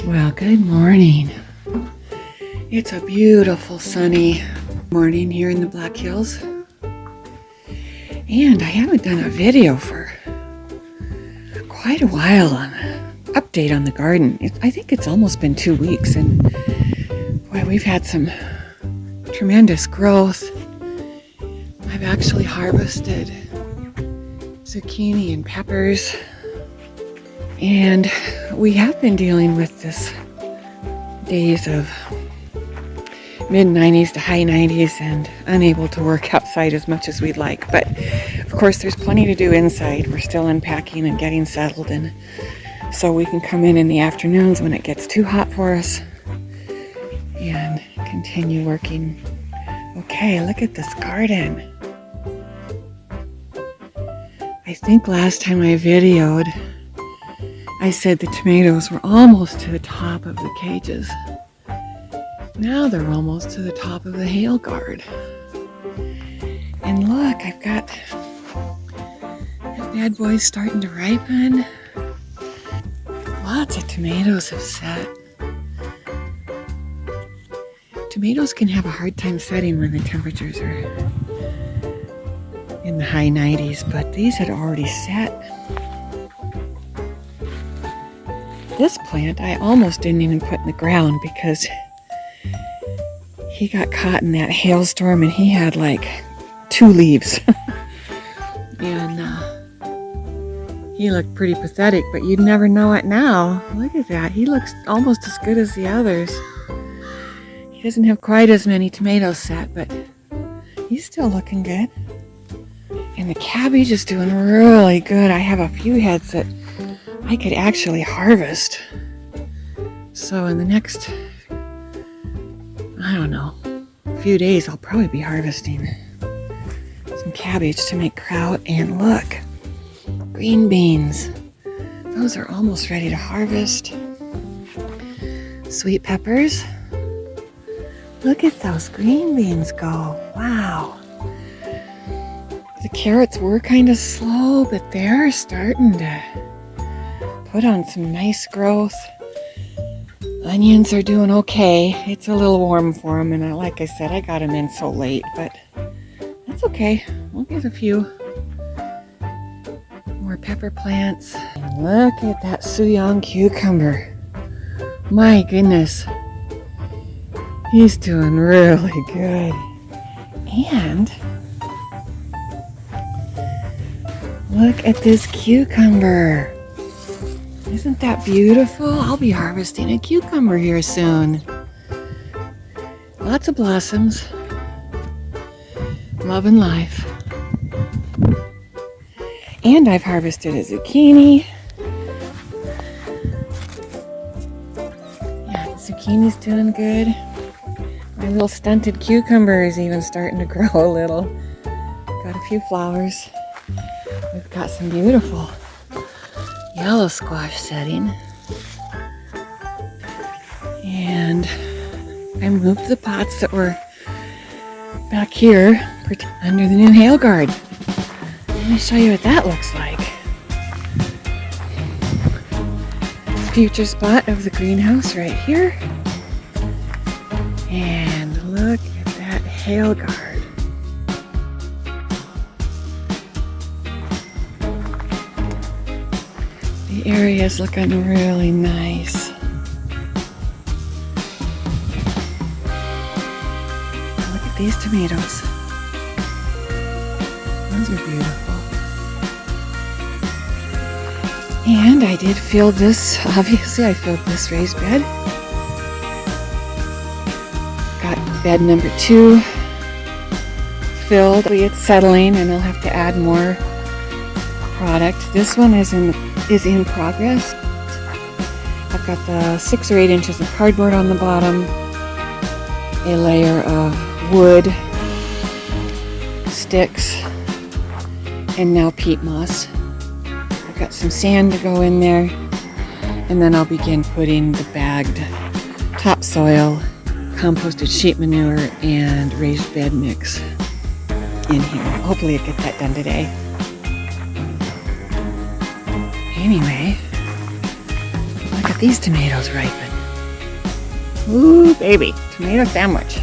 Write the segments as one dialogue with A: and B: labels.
A: Well, good morning. It's a beautiful sunny morning here in the Black Hills. And I haven't done a video for quite a while on an update on the garden. I think it's almost been 2 weeks, and boy, we've had some tremendous growth. I've actually harvested zucchini and peppers, and we have been dealing with this days of mid-90s to high 90s and unable to work outside as much as we'd like. But of course there's plenty to do inside. We're still unpacking and getting settled, and so we can come in the afternoons when it gets too hot for us and continue working. Okay, look at this garden. I think last time I videoed, I said the tomatoes were almost to the top of the cages. Now they're almost to the top of the hail guard. And look, I've got that bad boy starting to ripen. Lots of tomatoes have set. Tomatoes can have a hard time setting when the temperatures are in the high 90s, but these had already set. This plant I almost didn't even put in the ground because he got caught in that hailstorm and he had like 2 leaves. And he looked pretty pathetic, but you'd never know it now. Look at that. He looks almost as good as the others. He doesn't have quite as many tomatoes set, but he's still looking good. And the cabbage is doing really good. I have a few heads that I could actually harvest. So in the next, I don't know, few days I'll probably be harvesting some cabbage to make kraut. And look, green beans. Those are almost ready to harvest. Sweet peppers. Look at those green beans go. Wow. The carrots were kind of slow, but they're starting to put on some nice growth. Onions are doing okay. It's a little warm for them, and like I said, I got them in so late, but that's okay. We'll get a few more pepper plants. And look at that Suyang cucumber. My goodness. He's doing really good. And look at this cucumber. Isn't that beautiful? I'll be harvesting a cucumber here soon. Lots of blossoms. Love and life. And I've harvested a zucchini. Yeah, the zucchini's doing good. My little stunted cucumber is even starting to grow a little. Got a few flowers. We've got some beautiful yellow squash setting. And I moved the pots that were back here under the new hail guard. Let me show you what that looks like. Future spot of the greenhouse right here. And look at that hail guard. The area is looking really nice. Look at these tomatoes. Those are beautiful. And I did fill this, obviously I filled this raised bed. Got bed number 2 filled. It's settling and I'll have to add more product. This one is in progress. I've got the 6 or 8 inches of cardboard on the bottom, a layer of wood, sticks, and now peat moss. I've got some sand to go in there, and then I'll begin putting the bagged topsoil, composted sheep manure, and raised bed mix in here. Hopefully I'll get that done today. Anyway, look at these tomatoes ripen. Ooh, baby. Tomato sandwich.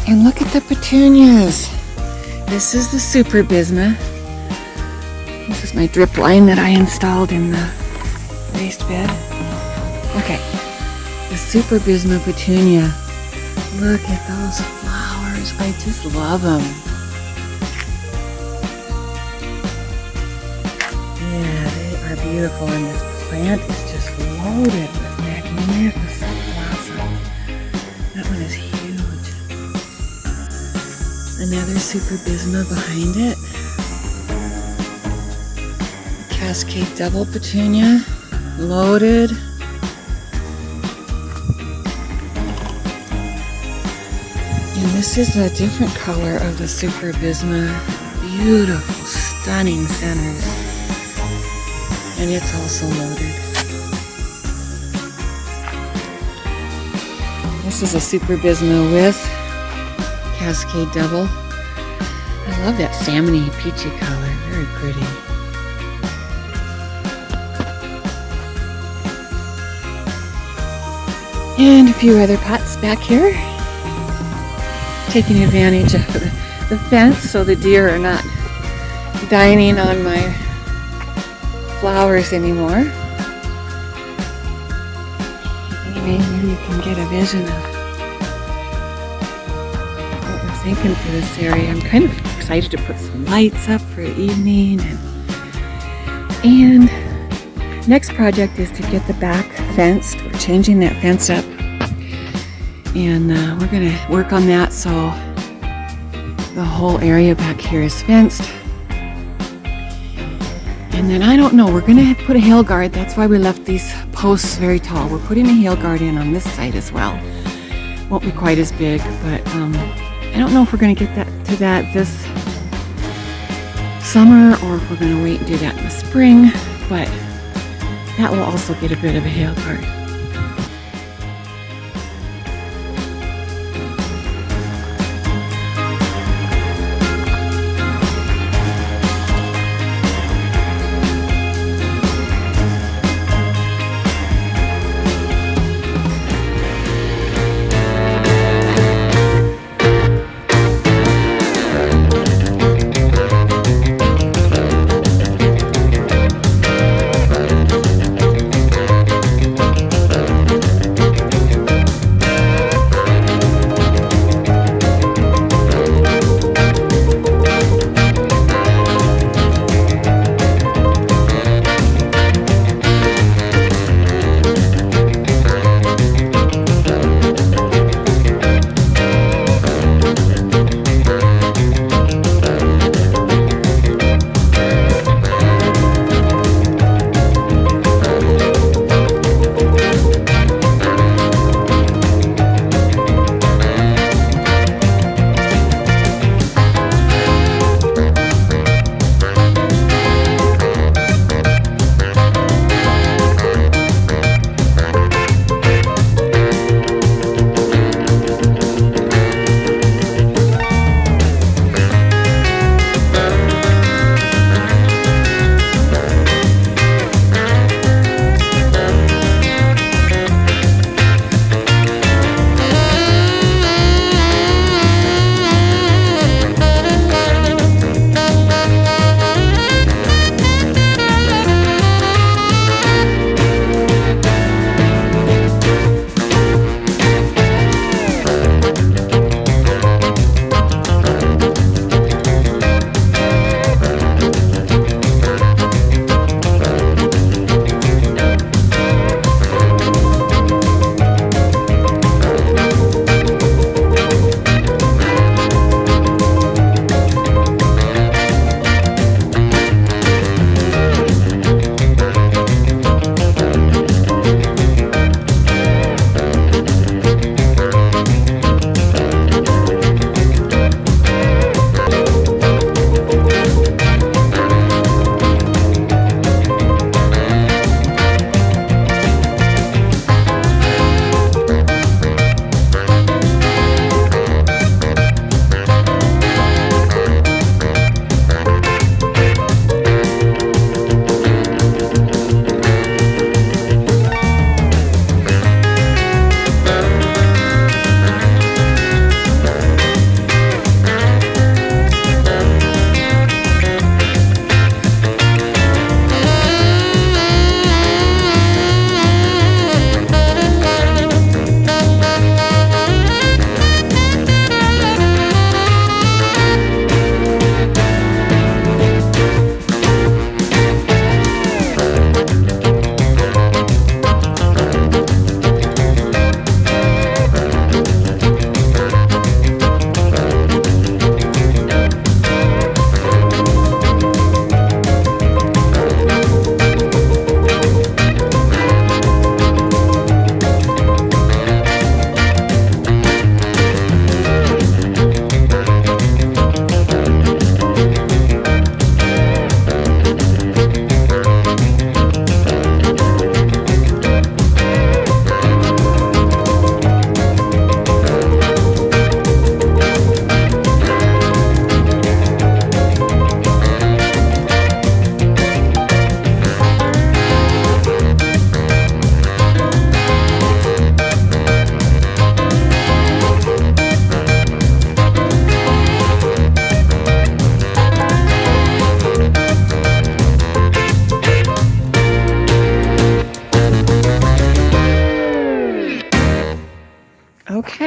A: And look at the petunias. This is the super bisma. This is my drip line that I installed in the raised bed. Okay. The super bisma petunia. Look at those flowers. I just love them. Yeah, they are beautiful. And this plant is just loaded with magnificent blossom. That one is huge. Another super bisma behind it. Cascade double petunia, loaded. And this is a different color of the super bisma. Beautiful, stunning centers. And it's also loaded. This is a super bisma with Cascade double. I love that salmony peachy color. Very pretty. And a few other pots back here. Taking advantage of the fence so the deer are not dining on my flowers anymore. Maybe you can get a vision of what we're thinking for this area. I'm kind of excited to put some lights up for the evening. And next project is to get the back fenced. We're changing that fence up. And we're going to work on that so the whole area back here is fenced. And then I don't know, we're going to put a hail guard. That's why we left these posts very tall. We're putting a hail guard in on this side as well. Won't be quite as big, but I don't know if we're going to get to that this summer or if we're going to wait and do that in the spring. But that will also get a bit of a hail guard.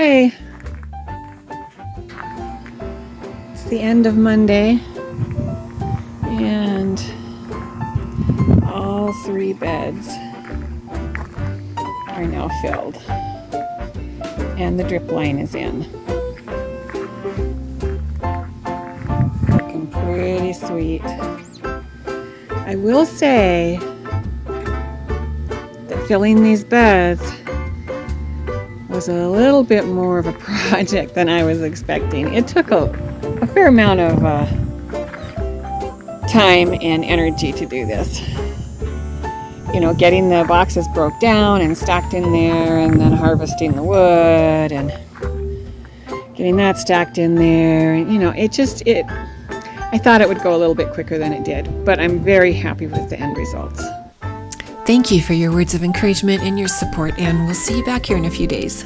A: Okay. It's the end of Monday, and all 3 beds are now filled, and the drip line is in. Looking pretty sweet. I will say that filling these beds was a little bit more of a project than I was expecting. It took a fair amount of time and energy to do this. You know, getting the boxes broke down and stacked in there, and then harvesting the wood and getting that stacked in there. And, you know, I thought it would go a little bit quicker than it did, but I'm very happy with the end results.
B: Thank you for your words of encouragement and your support, and we'll see you back here in a few days.